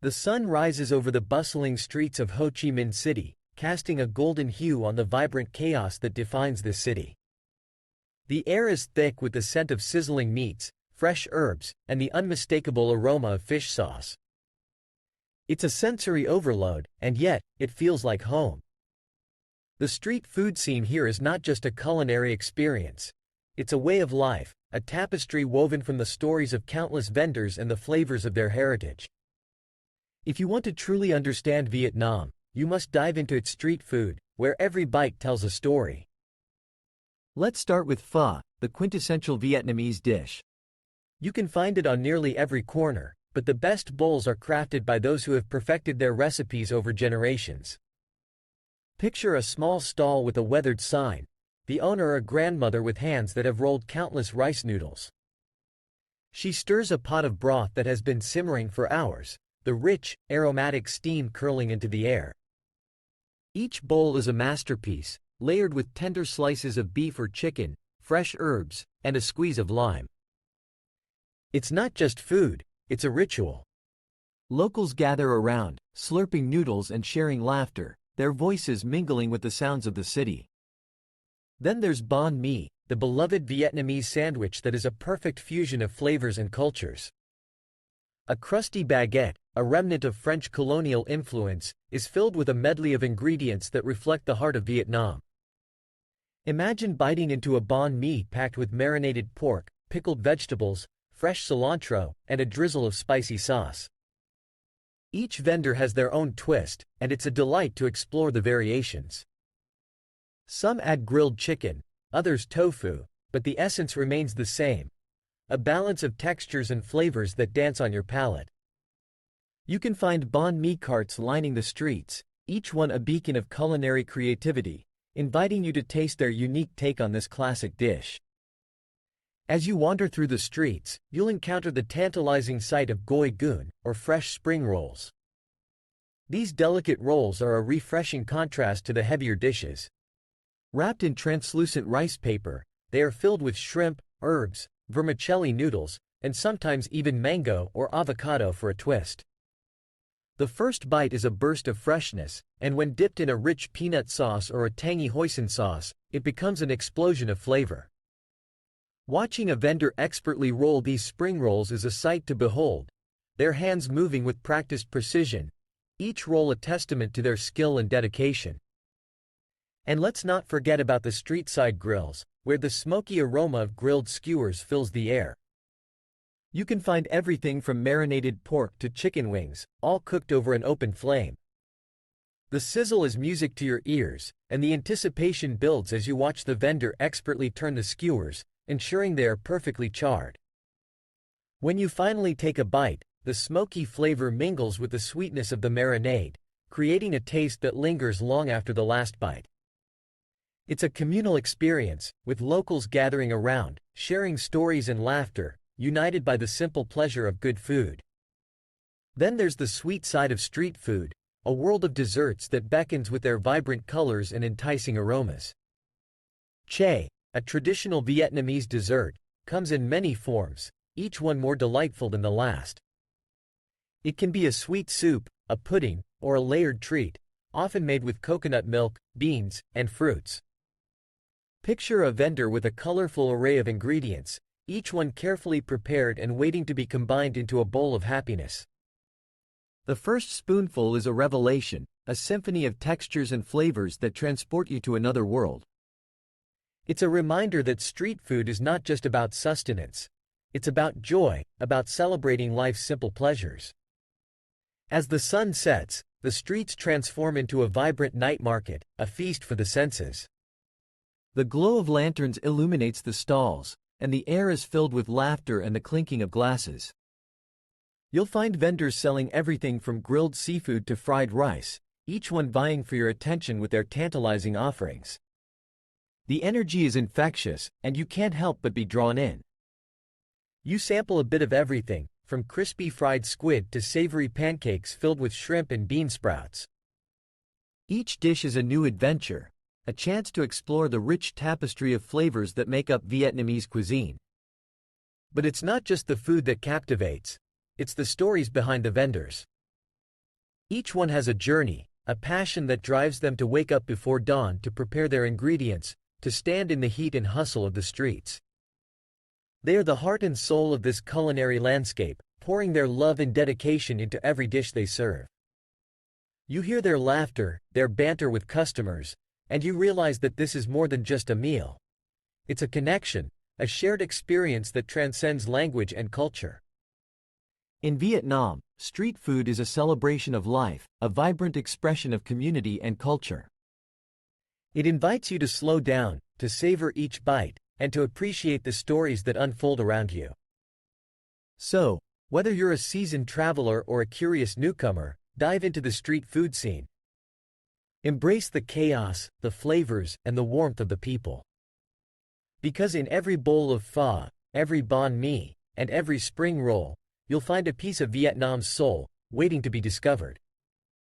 The sun rises over the bustling streets of Ho Chi Minh City, casting a golden hue on the vibrant chaos that defines this city. The air is thick with the scent of sizzling meats, fresh herbs, and the unmistakable aroma of fish sauce. It's a sensory overload, and yet, it feels like home. The street food scene here is not just a culinary experience. It's a way of life, a tapestry woven from the stories of countless vendors and the flavors of their heritage. If you want to truly understand Vietnam, you must dive into its street food, where every bite tells a story. Let's start with pho, the quintessential Vietnamese dish. You can find it on nearly every corner, but the best bowls are crafted by those who have perfected their recipes over generations. Picture a small stall with a weathered sign, the owner a grandmother with hands that have rolled countless rice noodles. She stirs a pot of broth that has been simmering for hours, the rich, aromatic steam curling into the air. Each bowl is a masterpiece, layered with tender slices of beef or chicken, fresh herbs, and a squeeze of lime. It's not just food, it's a ritual. Locals gather around, slurping noodles and sharing laughter, their voices mingling with the sounds of the city. Then there's banh mi, the beloved Vietnamese sandwich that is a perfect fusion of flavors and cultures. A crusty baguette, a remnant of French colonial influence, is filled with a medley of ingredients that reflect the heart of Vietnam. Imagine biting into a banh mi packed with marinated pork, pickled vegetables, fresh cilantro, and a drizzle of spicy sauce. Each vendor has their own twist, and it's a delight to explore the variations. Some add grilled chicken, others tofu, but the essence remains the same: a balance of textures and flavors that dance on your palate. You can find banh mi carts lining the streets, each one a beacon of culinary creativity, inviting you to taste their unique take on this classic dish. As you wander through the streets, you'll encounter the tantalizing sight of goi goon, or fresh spring rolls. These delicate rolls are a refreshing contrast to the heavier dishes. Wrapped in translucent rice paper, they are filled with shrimp, herbs, vermicelli noodles, and sometimes even mango or avocado for a twist. The first bite is a burst of freshness, and when dipped in a rich peanut sauce or a tangy hoisin sauce, it becomes an explosion of flavor. Watching a vendor expertly roll these spring rolls is a sight to behold, their hands moving with practiced precision, each roll a testament to their skill and dedication. And let's not forget about the street-side grills, where the smoky aroma of grilled skewers fills the air. You can find everything from marinated pork to chicken wings, all cooked over an open flame. The sizzle is music to your ears, and the anticipation builds as you watch the vendor expertly turn the skewers, ensuring they are perfectly charred. When you finally take a bite, the smoky flavor mingles with the sweetness of the marinade, creating a taste that lingers long after the last bite. It's a communal experience, with locals gathering around, sharing stories and laughter, united by the simple pleasure of good food. Then there's the sweet side of street food, a world of desserts that beckons with their vibrant colors and enticing aromas. Che, a traditional Vietnamese dessert, comes in many forms, each one more delightful than the last. It can be a sweet soup, a pudding, or a layered treat, often made with coconut milk, beans, and fruits. Picture a vendor with a colorful array of ingredients, each one carefully prepared and waiting to be combined into a bowl of happiness. The first spoonful is a revelation, a symphony of textures and flavors that transport you to another world. It's a reminder that street food is not just about sustenance. It's about joy, about celebrating life's simple pleasures. As the sun sets, the streets transform into a vibrant night market, a feast for the senses. The glow of lanterns illuminates the stalls, and the air is filled with laughter and the clinking of glasses. You'll find vendors selling everything from grilled seafood to fried rice, each one vying for your attention with their tantalizing offerings. The energy is infectious, and you can't help but be drawn in. You sample a bit of everything, from crispy fried squid to savory pancakes filled with shrimp and bean sprouts. Each dish is a new adventure, a chance to explore the rich tapestry of flavors that make up Vietnamese cuisine. But it's not just the food that captivates, it's the stories behind the vendors. Each one has a journey, a passion that drives them to wake up before dawn to prepare their ingredients, to stand in the heat and hustle of the streets. They are the heart and soul of this culinary landscape, pouring their love and dedication into every dish they serve. You hear their laughter, their banter with customers, and you realize that this is more than just a meal. It's a connection, a shared experience that transcends language and culture. In Vietnam, street food is a celebration of life, a vibrant expression of community and culture. It invites you to slow down, to savor each bite, and to appreciate the stories that unfold around you. So, whether you're a seasoned traveler or a curious newcomer, dive into the street food scene. Embrace the chaos, the flavors, and the warmth of the people. Because in every bowl of pho, every banh mi, and every spring roll, you'll find a piece of Vietnam's soul, waiting to be discovered.